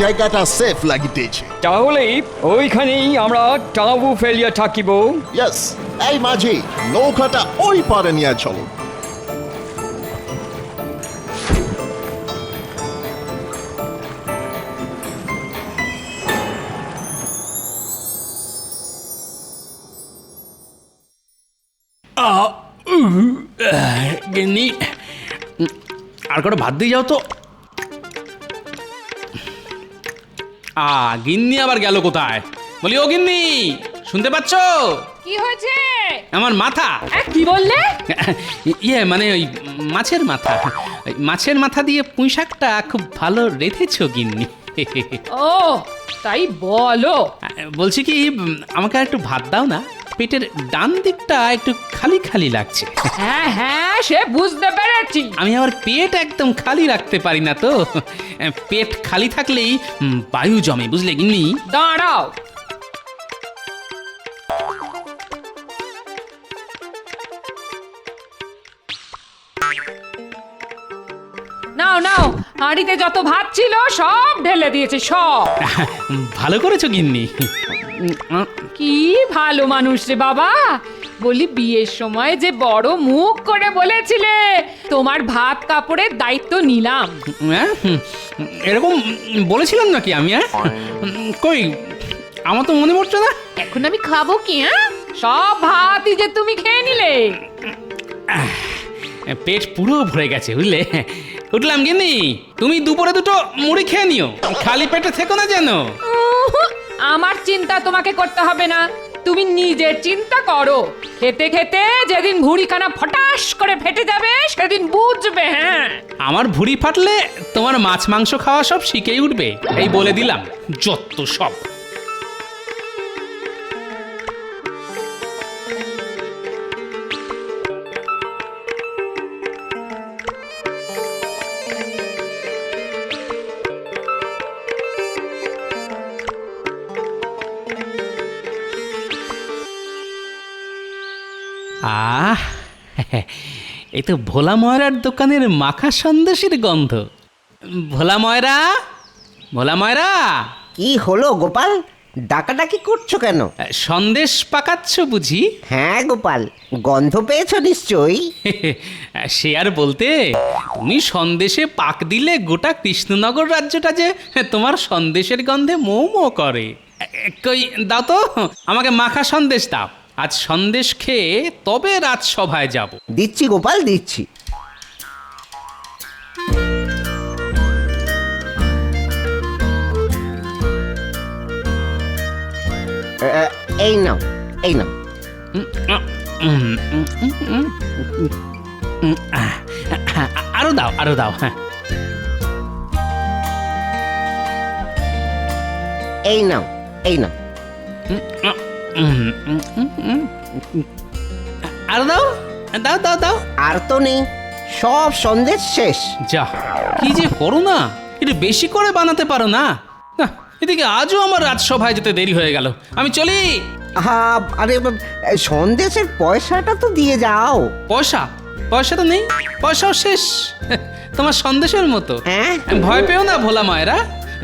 জায়গাটা সেফ লাগিতেছে। তাহলে ওইখানেই আমরা টাবু ফেলিয়া থাকিব। ইয়েস, এই মাঝি নৌকাটা ওই পারে নিয়ে চলো। গিন্নি, আর কটা ভাত দিয়ে যাও তো। গিন্নি আবার গেল কোথায়? বলি ও গিন্নি, শুনতে পাচ্ছ? কি হয়েছে? আমার মাথা। কি বললে? মানে ওই মাছের মাথা। মাছের মাথা দিয়ে পুঁই শাকটা খুব ভালো রেঁধেছো গিন্নি। ও তাই বলো। বলছি কি, আমাকে আর একটু ভাত দাও না, পেটের ডান দিকটা একটু খালি খালি লাগছে। হ্যাঁ হ্যাঁ, সে বুঝতে পেরেছি। আমি আবার পেট একদম খালি রাখতে পারি না তো। পেট খালি থাকলেই বায়ু জমে, বুঝলে গিন্নি? দাঁড়াও, নাও নাও, হাঁড়িতে যত ভাত ছিল সব ঢেলে দিয়েছে, সব। ভালো করেছো গিন্নি। কি ভালো মানুষ রে বাবা। বলি, বিয়ের সময় যে বড় মুখ করে বলেছিলে তোমার ভাত কাপড়ের দায়িত্ব নিলাম। এরকম বলেছিলাম নাকি আমি? কই, আমার তো মনে পড়ছে না। এখন আমি খাবো কি? সব ভাতই যে তুমি খেয়ে নিলে। পেট পুরো ভরে গেছে, বুঝলে? উঠলাম গিন্নি, তুমি দুপুরে দুটো মুড়ি খেয়ে নিও, খালি পেটে থেকো না যেন। আমার চিন্তা তোমাকে করতে হবে না, তুমি নিজের চিন্তা করো। খেতে খেতে যেদিন ভুঁড়িখানা ফটাস করে ফেটে যাবে সেদিন বুঝবে। হ্যাঁ, আমার ভুঁড়ি ফাটলে তোমার মাছ মাংস খাওয়া সব শিখেই উঠবে, এই বলে দিলাম। যত সব। এই তো ভোলা ময়রার দোকানের মাখা সন্দেশের গন্ধ। ভোলা ময়রা, ভোলা ময়রা। কি হলো গোপাল, ডাকাডাকি করছো কেন? সন্দেশ পাকাচ্ছ বুঝি? হ্যাঁ গোপাল, গন্ধ পেয়েছো নিশ্চয়ই। সে আর বলতে, তুমি সন্দেশে পাক দিলে গোটা কৃষ্ণনগর রাজ্যটা যে তোমার সন্দেশের গন্ধে মৌ মৌ করে। কই দাও তো, আমাকে মাখা সন্দেশ দাও। আজ সন্দেশ খেয়ে তবে রাজসভায় যাব। দিচ্ছি গোপাল, দিচ্ছি। এই নাও, এই নাও। আরো দাও, আরো দাও। হ্যাঁ, এই নাও, এই নাও। আরো দাও, দাও দাও দাও। আর তো নেই, সব সন্দেশ শেষ। যা, কি যে করো না, একটু বেশি করে বানাতে পারো না? না, এদিকে আজও আমার রাজসভায় যেতে দেরি হয়ে গেল, আমি চলি। আরে সন্দেশের পয়সাটা তো দিয়ে যাও। পয়সা? পয়সা তো নেই, পয়সাও শেষ। তোমার সন্দেশের মতো। হ্যাঁ, ভয় পেও না ভোলা মায়েরা,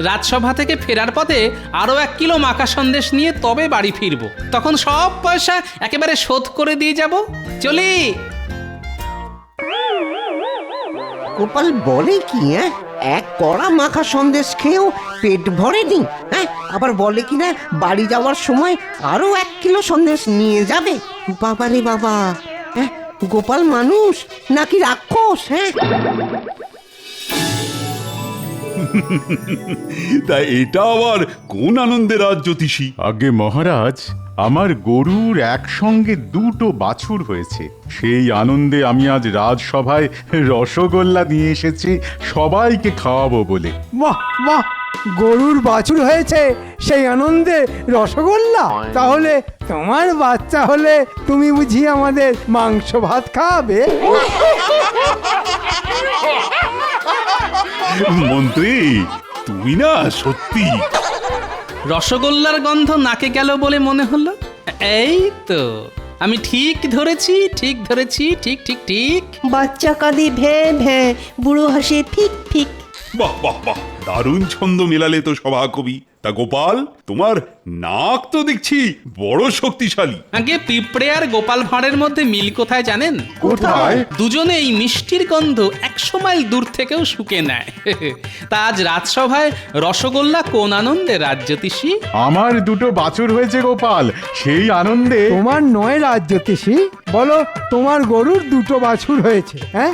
রাজসভা থেকে ফেরার পথে আরো 1 কিলো মাখা সন্দেশ নিয়ে তবে বাড়ি ফিরবো, তখন সব পয়সা একেবারে শোধ করে দিয়ে যাব। চলি। গোপাল বলে কি? এক কড়া মাখা সন্দেশ খেয়েও পেট ভরেনি। আবার বলে কিনা বাড়ি যাওয়ার সময় আরো 1 কিলো সন্দেশ নিয়ে যাবে। বাবা রে বাবা, গোপাল মানুষ নাকি রাক্ষস? তা এটা আবার কোন আনন্দের রাজ জ্যোতিষী? আগে মহারাজ, আমার গরুর একসঙ্গে 2টো বাছুর হয়েছে, সেই আনন্দে আমি আজ রাজসভায় রসগোল্লা নিয়ে এসেছি সবাইকে খাওয়াবো বলে। বাহ বাহ, গরুর বাছুর হয়েছে সেই আনন্দে রসগোল্লা? তাহলে তোমার বাচ্চা হলে তুমি বুঝি আমাদের মাংস ভাত খাওয়াবে? মন্ত্রী, তুমি না সত্যি। রসগোল্লার গন্ধ নাকে গেল বলে মনে হলো। এই তো, আমি ঠিক ধরেছি, ঠিক ধরেছি, ঠিক ঠিক ঠিক। বাচ্চা কাঁদে ভ্যাঁ ভ্যাঁ, বুড়ো হাসে ফিক ফিক। বাহ বাহ বাহ, দারুণ ছন্দ মেলালে তো সভাকবি। তা গোপাল, তোমার নাক তো দেখছি বড় শক্তিশালী। আগে পিঁপড়ে আর গোপাল ভাঁড়ের মধ্যে মিল কোথায় জানেন? কোথায়? দুজনে এই মিষ্টির গন্ধ 100 মাইল দূর থেকেও শুকে নেয়। তা আজ রাজসভায় রসগোল্লা কোন আনন্দে রাজ্যতীষী? আমার দুটো বাছুর হয়েছে গোপাল, সেই আনন্দে। তোমার নয় রাজ্যতীষী, বলো তোমার গরুর দুটো বাছুর হয়েছে। হ্যাঁ,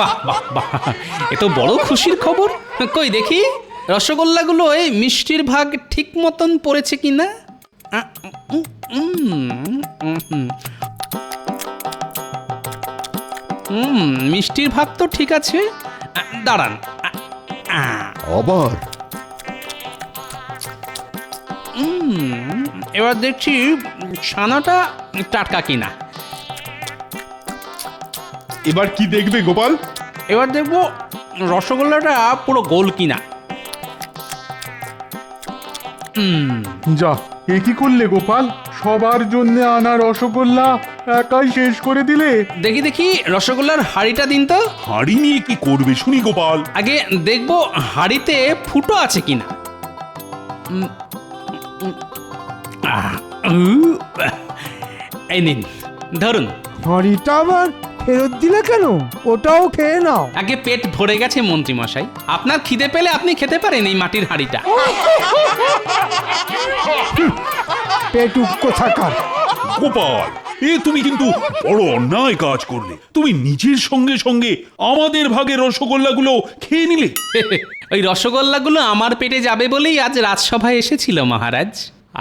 বাহ বাহ বাহ, এ তো বড় খুশির খবর। কই দেখি রসগোল্লাগুলো এই মিষ্টির ভাগ ঠিক মতন পড়েছে কিনা। মিষ্টির ভাগ তো ঠিক আছে। দাঁড়ান, আবার এবার দেখছি ছানাটা টাটকা কিনা। এবার কি দেখবে গোপাল? এবার দেখবো রসগোল্লাটা পুরো গোল কিনা। যা, এ কি করলে গোপাল? সবার জন্য আনা রসগোল্লা একাই শেষ করে দিলে। দেখি দেখি রসগোল্লার হাঁড়িটা দিন তো। হাঁড়ি নিয়ে কি করবে শুনি গোপাল? আগে দেখবো হাঁড়িতে ফুটো আছে কিনা। এই নিন, ধরুন। হাঁড়িটা আবার ফেরত দিলে কেন? ওটাও খেয়ে নাও। আগে পেট ভরে গেছে মন্ত্রী মশাই, আপনার খিদে পেলে আপনি খেতে পারেন এই মাটির হাঁড়িটা। পেটুক কোথাকার। গোপাল, এ তুমি কিন্তু বড় অন্যায় কাজ করলে। তুমি নিজের সঙ্গে সঙ্গে আমাদের ভাগের রসগোল্লাগুলো খেয়ে নিলে। ওই রসগোল্লাগুলো আমার পেটে যাবে বলেই আজ রাজসভায় এসেছিল মহারাজ।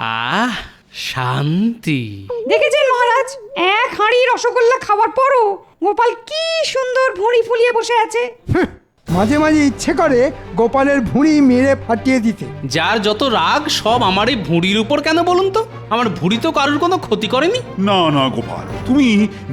আহ, শান্তি। দেখেছেন মহারাজ, এক হাঁড়ি রসগোল্লা খাওয়ার পরও গোপাল কি সুন্দর ভুঁড়ি ফুলিয়ে বসে আছে। মাঝে মাঝে ইচ্ছে করে গোপালের ভুঁড়ি মেরে ফাটিয়ে দিতে। যার যত রাগ সব আমার এই ভুঁড়ির উপর কেন বলুন তো? আমার ভুঁড়ি তো কারোর কোনো ক্ষতি করেনি। না না গোপাল, তুমি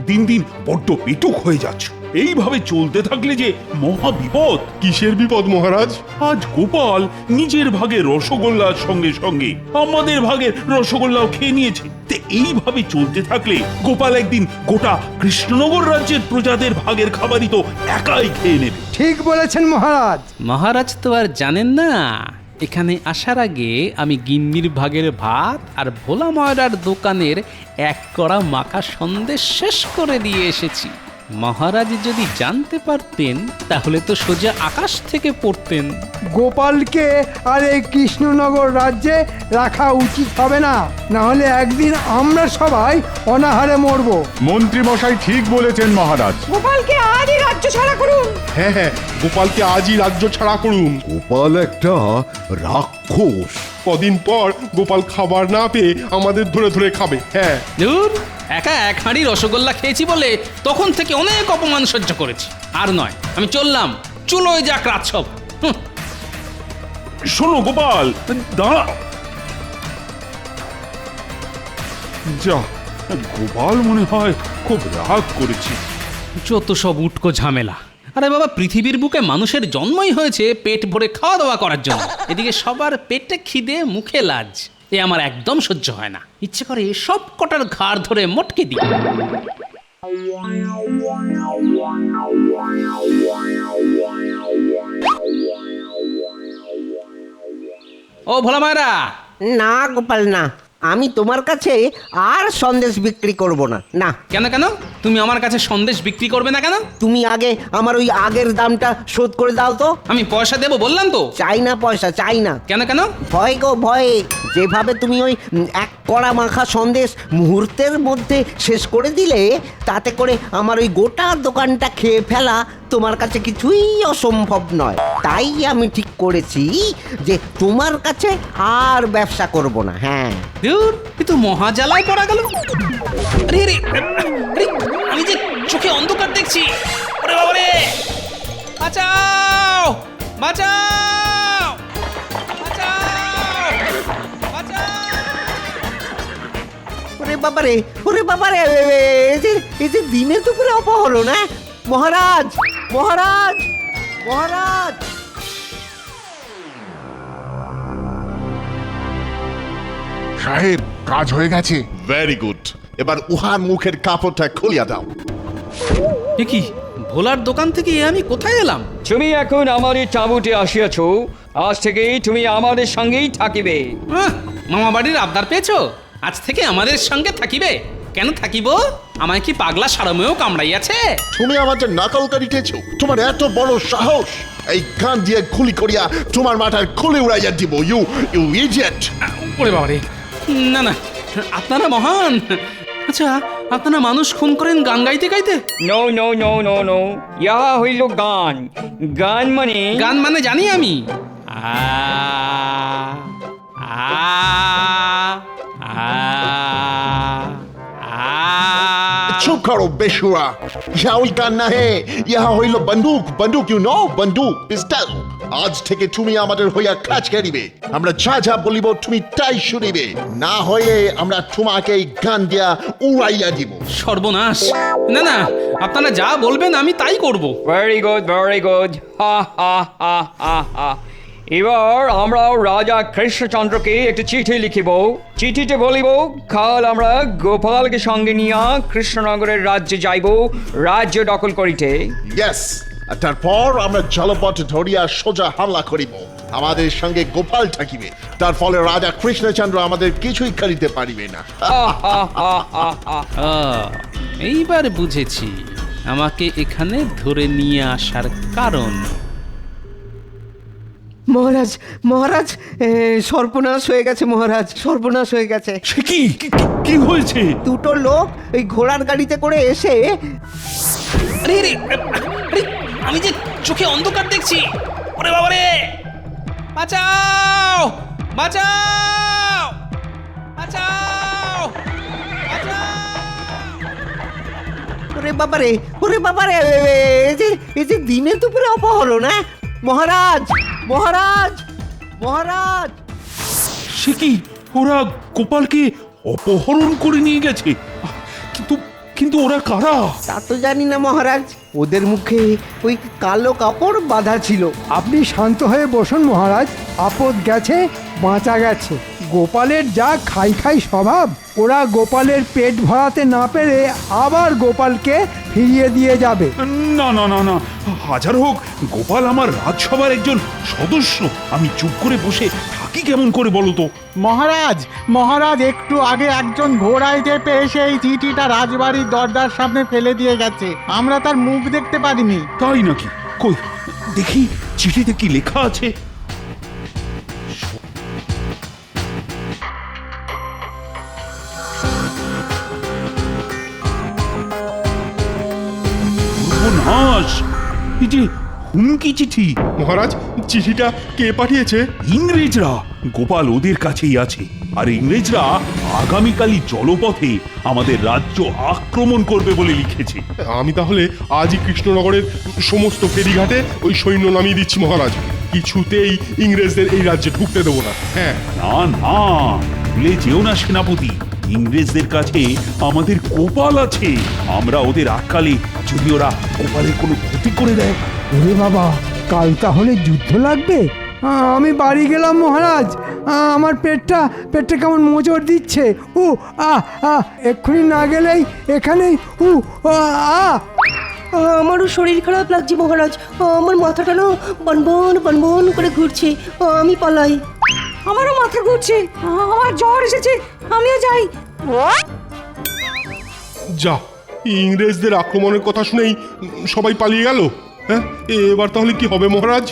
দিন দিন বড্ড পেটুক হয়ে যাচ্ছ। এইভাবে চলতে থাকলে যে মহা বিপদ। কিসের বিপদ মহারাজ? আজ গোপাল নিজের ভাগের রসগোল্লার সঙ্গে সঙ্গে আমাদের ভাগের রসগোল্লাও খেয়ে নিয়েছে। তে এইভাবে চলতে থাকলে গোপাল একদিন গোটা কৃষ্ণনগর রাজ্যের প্রজাদের ভাগের খাবারই তো একাই খেয়ে নেবে। ঠিক বলেছেন মহারাজ। মহারাজ তো আর জানেন না, এখানে আসার আগে আমি গিন্নির ভাগের ভাত আর ভোলা ময়রার দোকানের এক কড়া মাখা সন্দেশ শেষ করে দিয়ে এসেছি। মহারাজ যদি জানতে পারতেন তাহলে তো সোজা আকাশ থেকে পড়তেন। গোপালকে আর এই কৃষ্ণনগর রাজ্যে রাখা উচিত হবে না, না হলে একদিন আমরা সবাই অনাহারে মরব। মন্ত্রী মশাই ঠিক বলেছেন মহারাজ। গোপালকে আজই রাজ্য ছাড়া করুন। হ্যাঁ হ্যাঁ, গোপালকে আজই রাজ্য ছাড়া করুন। গোপাল একটা রাক্ষস। কদিন পর গোপাল খাবার না পেয়ে আমাদের ধরে ধরে খাবে। হ্যাঁ, ধুর, একা এক হাঁড়ি রসগোল্লা খেয়েছি বলে তখন থেকে অনেক অপমান সহ্য করেছি। আর নয়, আমি চললাম। চুলোয় যাক রাজসভা। শোনো গোপাল, দাঁড়াও। যা, গোপাল মনে হয় খুব রাগ করেছে। যত সব উটকো ঝামেলা। আরে বাবা, পৃথিবীর বুকে মানুষের জন্মই হয়েছে পেট ভরে খাওয়া দাওয়া করার জন্য। এদিকে সবার পেটে খিদে, মুখে লাজ। এ আমার একদম সহ্য হয় না। ইচ্ছে করে সব কটার ঘাড় ধরে মটকে দিই। ও ভোলা মায়েরা, না গোপাল না, আমি তোমার কাছে আর সন্দেশ বিক্রি করব না। না। কেন কেন? তুমি আমার কাছে সন্দেশ বিক্রি করবে না কেন? তুমি আগে আমার ওই আগের দামটা শোধ করে দাও তো। আমি পয়সা দেবো বললাম তো। চাই না পয়সা, চাই না। কেন কেন? ভয় গো ভয়। যেভাবে তুমি ওই এক কড়া মাখা সন্দেশ মুহূর্তের মধ্যে শেষ করে দিলে, তাতে করে আমার ওই গোটা দোকানটা খেয়ে ফেলা তোমার কাছে কিছুই অসম্ভব নয়। তাই আমি ঠিক করেছি যে তোমার কাছে আর ব্যবসা করব না। হ্যাঁ, ধুর, এ তো মহাজালায় পড়া গেল। আরে আরে আরে, আমি যে চোখে অন্ধকার দেখছি। ওরে বাবা রে, বাঁচাও বাঁচাও বাঁচাও বাঁচাও। ওরে বাবারে, ওরে বাবারে, এই যে দিনে দুপুরে অপহরণ। হ্যাঁ মহারাজ, মহারাজ, মহারাজ। সাহেব, কাজ হয়ে গেছে। Very good. এবার উহার মুখের কাপড়টা খুলিয়া দাও। এ কি ভোলার দোকান থেকে এ আমি কোথায় এলাম? তুমি এখন আমাদের তাঁবুতে আসিয়াছ, আজ থেকেই তুমি আমাদের সঙ্গেই থাকিবে। মামা বাড়ির আবদার পেয়েছো? আজ থেকে আমাদের সঙ্গে থাকিবে? কেন থাকিব? আমায় কি পাগলা সারমেও কামড়াইয়াছে? তুমি আমাদের নকল করিতেছো? তোমার এত বড় সাহস! এই গান দিয়ে গুলি করিয়া তোমার মাথার খুলে উড়াইয়া দিব। You you idiot! ওরে বাবারে, না না, আপনারা মহান। আচ্ছা, আপনারা মানুষ খুন করেন গান গাইতে গাইতে? No no no no no, ইহা হইল গান। গান মানে গান মানে জানি আমি। আ আ আ চুপ করো বেশুরা! ইহা ওই গান না হে, ইহা হইল বন্দুক। বন্দুক, ইউ নো, বন্দুক, পিস্তল। আজ থেকে তুমি আমাদের হইয়া কাজ করিবে। আমরা যা যা বলিব তুমি তাই শুনিবে, না হয়ে আমরা তোমাকে এই গান দিয়া উড়াইয়া দিব। সর্বনাশ! না না, আপনারা যা বলবেন আমি তাই করব। Very good, very good. হা হা হা হা হা। এবার আমরা রাজা কৃষ্ণচন্দ্রকে একটি চিঠি লিখিব। চিঠিতে বলিব, কাল আমরা গোপালকে সঙ্গে নিয়ে কৃষ্ণনগরের রাজ্যে যাইব রাজ্য দখল করিতে। ইয়েস, আর তারপর আমরা জলপথ ধরিয়া সোজা হামলা করিব। আমাদের সঙ্গে গোপাল থাকিবে, তার ফলে রাজা কৃষ্ণচন্দ্র আমাদের কিছুই করিতে পারিবে না। এইবার বুঝেছি আমাকে এখানে ধরে নিয়ে আসার কারণ। মহারাজ, মহারাজ, সর্বনাশ হয়ে গেছে মহারাজ, সর্বনাশ হয়ে গেছে। সে কি কি হয়েছে? দুটো লোক ওই ঘোড়ার গাড়িতে করে এসে আরে আরে আরে, আমি যে চোখে অন্ধকার দেখছি। ওরে বাবারে, বাঁচাও বাঁচাও বাঁচাও বাঁচাও! ওরে বাবারে, ওরে বাবারে, এই যে দিনে দুপুরে অপহরণ! না মহারাজ, মহারাজ, মহারাজ! সে কি ওরা গোপালকে অপহরণ করে নিয়ে গেছে? কিন্তু কিন্তু ওরা কারা? তা তো জানি না মহারাজ, ওদের মুখে ওই কালো কাপড় বাঁধা ছিল। আপনি শান্ত হয়ে বসুন মহারাজ, আপদ গেছে বাঁচা গেছে। গোপালের যা খাই খাই স্বভাব, ওরা গোপালের পেট ভরাতে না পেরে আবার গোপালকে ফিরিয়ে দিয়ে যাবে। না না না না, হাজার হোক গোপাল আমার রাজসভার একজন সদস্য। আমি চুপ করে বসে থাকি কেমন করে বলো তো? মহারাজ, মহারাজ একটু আগে একজন ঘোড়ায় চেপে এসে এই চিঠিটা রাজবাড়ির দরজার সামনে ফেলে দিয়ে গেছে। আমরা তার মুখ দেখতে পারিনি। তাই নাকি? কই দেখি চিঠিতে কি লেখা আছে। সর্বনাশ! এই যে হুমকি চিঠি। মহারাজ, চিঠিটা কে পাঠিয়েছে? ইংরেজরা। গোপাল ওদের কাছেই আছে, আর ইংরেজরা আগামীকালই জলপথে আমাদের রাজ্য আক্রমণ করবে বলে লিখেছে। আমি তাহলে আজই কৃষ্ণনগরের সমস্ত ফেরিঘাটে ওই সৈন্য নামিয়ে দিচ্ছি মহারাজ। কিছুতেই ইংরেজদের এই রাজ্যে ঢুকতে দেবো না। হ্যাঁ। না না, ভুলে যেও না সেনাপতি, ইংরেজদের কাছে আমাদের গোপাল আছে। আমরা ওদের আক্কালে যদি ওরা গোপালের কোনো ক্ষতি করে দেয়। ওরে বাবা, কাল তাহলে যুদ্ধ লাগবে। আমি বাড়ি গেলাম মহারাজ, আমার পেটটা কেমন মোচড় দিচ্ছে। এক্ষুনি না গেলেই এখানেই আমারও শরীর খারাপ লাগছে মহারাজ, আমার মাথাটা না বনবন বনবন করে ঘুরছে। আমি পালাই। আমারও মাথা ঘুরছে, আমার জ্বর এসেছে, আমিও যাই। যা, ইংরেজদের আক্রমণের কথা শুনেই সবাই পালিয়ে গেল। হ্যাঁ, এবার তাহলে কি হবে মহারাজ?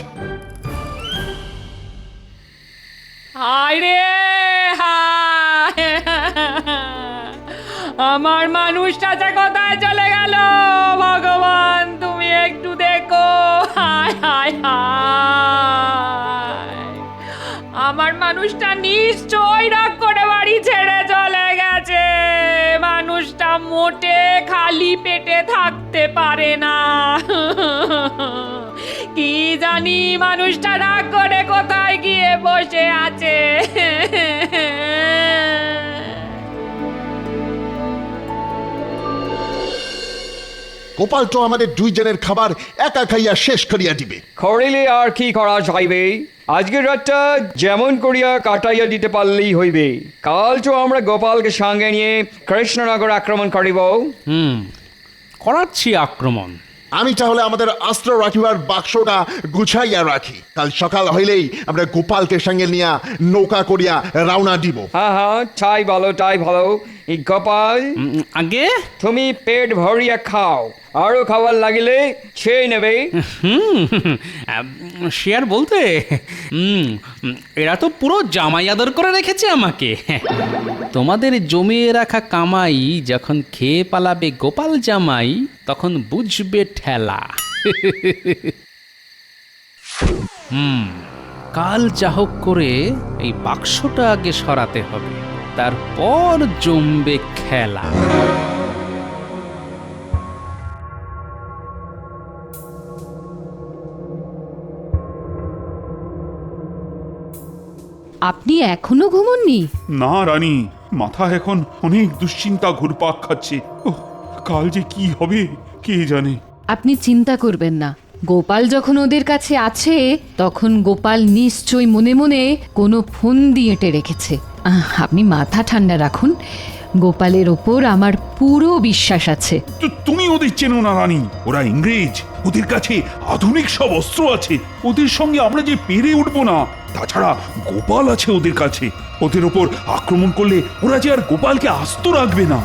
হায় রে হায়! আমার মানুষটা যে কোথায় চলে গেল ভগবান, তুমি একটু দেখো। হায় হায় হায়! আমার মানুষটা নিশ্চয় রাগ করে বাড়ি ছেড়ে চলে গেছে। মানুষটা মোটে খালি পেটে থাকতে পারে না। কি জানি মানুষটা রাগ করে কোথায় গিয়ে বসে আছে। গোপাল তো আমাদের দুইজনের খাবার একা খাইয়া শেষ করিয়া দিবে। করিলে আর কি করা যাইবে? আজকের রাতটা যেমন করিয়া কাটাইয়া দিতে পারলেই হইবে। কাল তো আমরা গোপালকে সঙ্গে নিয়ে কৃষ্ণনগর আক্রমণ করিব। করাচ্ছি আক্রমণ। আমি তাহলে আমাদের অস্ত্র রাখিবার বাক্সটা গুছাইয়া রাখি, কাল সকাল হইলেই আমরা গোপালকে সঙ্গে নিয়ে নৌকা করিয়া রওনা দিব। হ্যাঁ হ্যাঁ, তাই ভালো তাই ভালো। এই গোপাল, আগে তুমি পেট ভরিয়া খাও, আরো খাবার লাগিলে খেয়ে নেবে। শেয়ার বলতে এরা তো পুরো জামাই আদর করে রেখেছে আমাকে। তোমাদের জমিয়ে রাখা কামাই যখন খেয়ে পালাবে গোপাল জামাই, তখন বুঝবে ঠেলা। কাল যাহোক করে এই বাক্সটা আগে সরাতে হবে, তারপর জমবে খেলা। আপনি এখনো ঘুমোননি? না রানী, মাথা এখন অনেক দুশ্চিন্তা ঘুরপাক খাচ্ছে। ওহ, কাল যে কি হবে কে জানে। আপনি চিন্তা করবেন না, গোপাল যখন ওদের কাছে আছে তখন গোপাল নিশ্চয়ই মনে মনে কোনো ফোন দিয়ে এঁটে রেখেছে। আপনি মাথা ঠান্ডা রাখুন, গোপালের ওপর আমার পুরো বিশ্বাস আছে। তুমি ওদের চেনো না রানী, ওরা ইংরেজ, ওদের কাছে আধুনিক সব অস্ত্র আছে, ওদের সঙ্গে আমরা যে পেরে উঠবো না। তাছাড়া গোপাল আছে ওদের কাছে, ওদের ওপর আক্রমণ করলে ওরা যে আর গোপালকে আস্ত রাখবে না।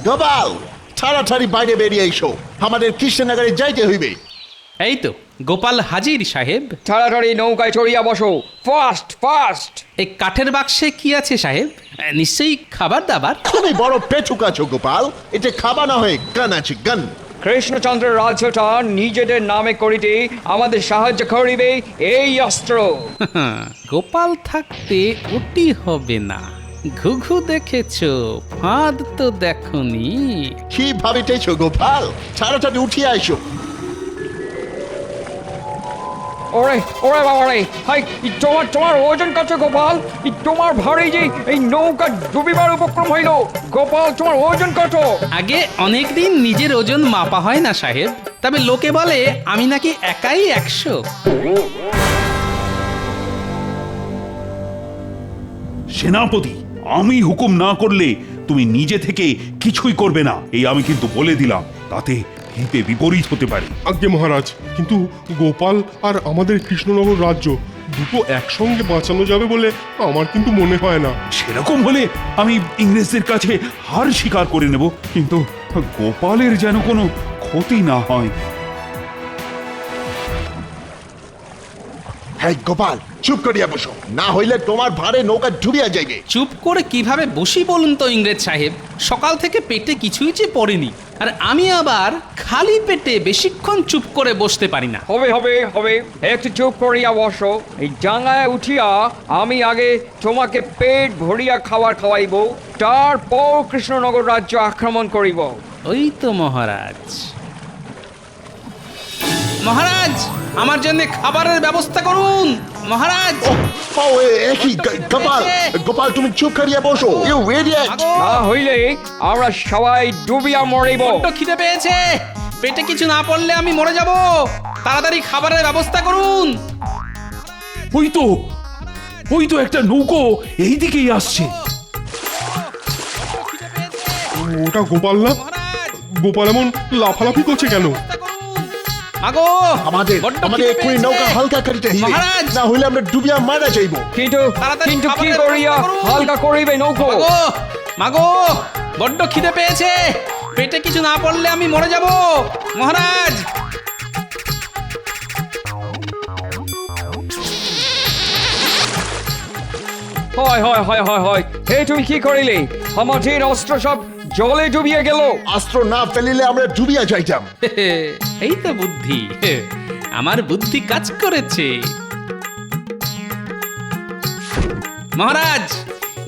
গোপাল, তাড়াতাড়ি বাইরে বেরিয়ে এসো, আমাদের কৃষ্ণনগরে যাইতে হইবে। এই তো গোপাল হাজির সাহেব। তাড়াতাড়ি নৌকায় চড়িয়া বসো, ফাস্ট ফাস্ট। এই কাঠের বাক্সে কি আছে সাহেব? নিশ্চয়ই খাবার দাবার। তুমি বড় পেটুক আছো গোপাল, এটা খাবা না হয়ে গান আছে গান। কৃষ্ণচন্দ্রের রাজ্যটা নিজেদের নামে করিতে আমাদের সাহায্য করিবে এই অস্ত্র। গোপাল থাকতে ওটি হবে না। ঘুঘু দেখেছো, ফাঁদ তো দেখনি। কি ভাবিতেছো গোপাল? তাড়াতাড়ি উঠিয়া আইসো। ওরে ওরে বাবা রে, হাই তোমার তোমার ওজন কত গোপাল? তোমার ভারে যে এই নৌকা ডুবিবার উপক্রম হইল, গোপাল তোমার ওজন কত? আগে অনেকদিন নিজের ওজন মাপা হয় না সাহেব, তবে লোকে বলে আমি নাকি একাই 100। সেনাপতি, আমি হুকুম না করলে তুমি নিজে থেকে কিছুই করবে না, এই আমি কিন্তু বলে দিলাম, তাতে হিতে বিপরীত হতে পারে। আজ্ঞে মহারাজ, কিন্তু গোপাল আর আমাদের কৃষ্ণনগর রাজ্য দুটো একসঙ্গে বাঁচানো যাবে বলে আমার কিন্তু মনে হয় না। সেরকম হলে আমি ইংরেজদের কাছে হার স্বীকার করে নেব, কিন্তু গোপালের যেন কোনো ক্ষতি না হয়। হ্যাঁ গোপাল, চুপ করিয়া বসো, না হইলে তোমার ভারে নৌকা ডুবিয়া যাইবে। চুপ করে কিভাবে বসি বলুন তো ইংরেজ সাহেব? সকাল থেকে পেটে কিছুই যে পড়েনি, আর আমি আবার খালি পেটে বেশিক্ষণ চুপ করে বসতে পারি না। হবে হবে হবে, একটু চুপ করিয়া বসো। এই ডাঙায় উঠিয়া আমি আগে তোমাকে পেট ভরিয়া খাবার খাওয়াইব, তারপর কৃষ্ণনগর রাজ্য আক্রমণ করিব। ওই তো মহারাজ। মহারাজ, আমার জন্য খাবারের ব্যবস্থা করুন মহারাজ। গোপাল, গোপাল তুমি চুপ করিয়া বসো। You idiot! না হইলে আমরা সবাই ডুবিয়া মরিব। বড্ড খিদে পেয়েছে, পেটে কিছু না পড়লে আমি মরে যাব। তাড়াতাড়ি খাবারের ব্যবস্থা করুন। ওই তো একটা নৌকো এই দিকেই আসছে। ওটা গোপাল না? গোপাল এমন লাফালাফি করছে কেন? আগো, আমাদের এক্ষুনি নৌকা হালকা করিতে হইবে, মহারাজ! না হইলে আমরা ডুবিয়া মারা যাইব। কিন্তু কি করিয়া হালকা করিবে নৌকো? মাগো, বড্ড খিদে পেয়েছে, পেটে কিছু না পড়লে আমি মরে যাব মহারাজ। হয় হয় হয় হয় হয়, হে তুমি কি করিলে? আমাদের অস্ত্র সব জলে ডুবিয়ে গেল। অস্ত্র না ফেলিলে আমরা ডুবিয়া যাইতাম। এই তো বুদ্ধি, আমার বুদ্ধি কাজ করেছে। মহারাজ,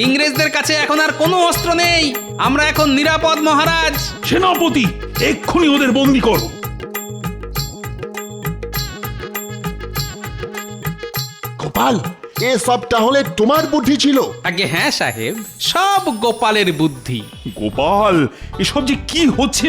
ইংরেজদের কাছে এখন আর কোনো অস্ত্র নেই, আমরা এখন নিরাপদ মহারাজ। সেনাপতি, এক্ষুনি ওদের বন্দি করো। গোপাল এসব তাহলে তোমার বুদ্ধি ছিল? আগে হ্যাঁ সাহেব, সব গোপালের বুদ্ধি। গোপাল, এসব যে কি হচ্ছে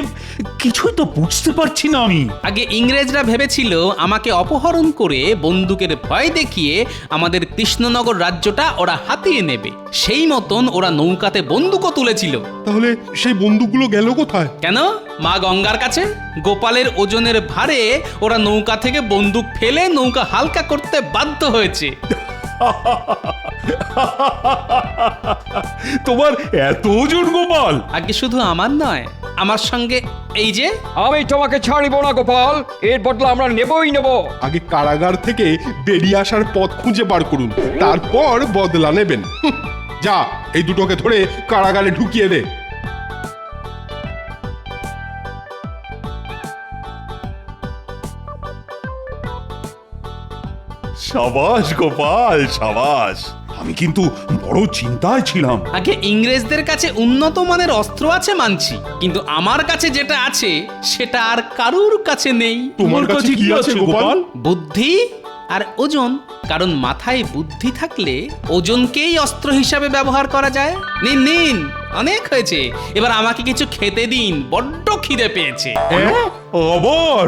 কিছুই তো বুঝতে পারছি না আমি। আগে ইংরেজরা ভেবেছিল আমাকে অপহরণ করে বন্দুকের ভয় দেখিয়ে আমাদের কৃষ্ণনগর রাজ্যটা ওরা হাতিয়ে নেবে। সেই মতন ওরা নৌকাতে বন্দুকও তুলেছিল। তাহলে সেই বন্দুকগুলো গেল কোথায়? কেন? মা গঙ্গার কাছে। গোপালের ওজনের ভারে ওরা নৌকা থেকে বন্দুক ফেলে নৌকা হালকা করতে বাধ্য হয়েছে। তোমার এত ওজন গোপাল? আগে শুধু আমার নয়, আমার সঙ্গে এই যে আমি তোমাকে ছাড়িব না গোপাল, এর বদলা আমরা নেবই নেব। আগে কারাগার থেকে বেরিয়ে আসার পথ খুঁজে বার করুন, তারপর বদলা নেবেন। যা, এই দুটোকে ধরে কারাগারে ঢুকিয়ে দে। সাবাস গোপাল, সাবাস। আমি কিন্তু বড় চিন্তায় ছিলাম। আগে ইংরেজদের কাছে উন্নত মানের অস্ত্র আছে মানছি, কিন্তু আমার কাছে যেটা আছে সেটা আর কারুর কাছে নেই। তোমার কাছে কি আছে গোপাল? বুদ্ধি আর ওজন। কারণ মাথায় বুদ্ধি থাকলে ওজনকেই অস্ত্র হিসাবে ব্যবহার করা যায়। নিন নিন, অনেক হয়েছে, এবার আমাকে কিছু খেতে দিন, বড্ড খিদে পেয়েছে। আবার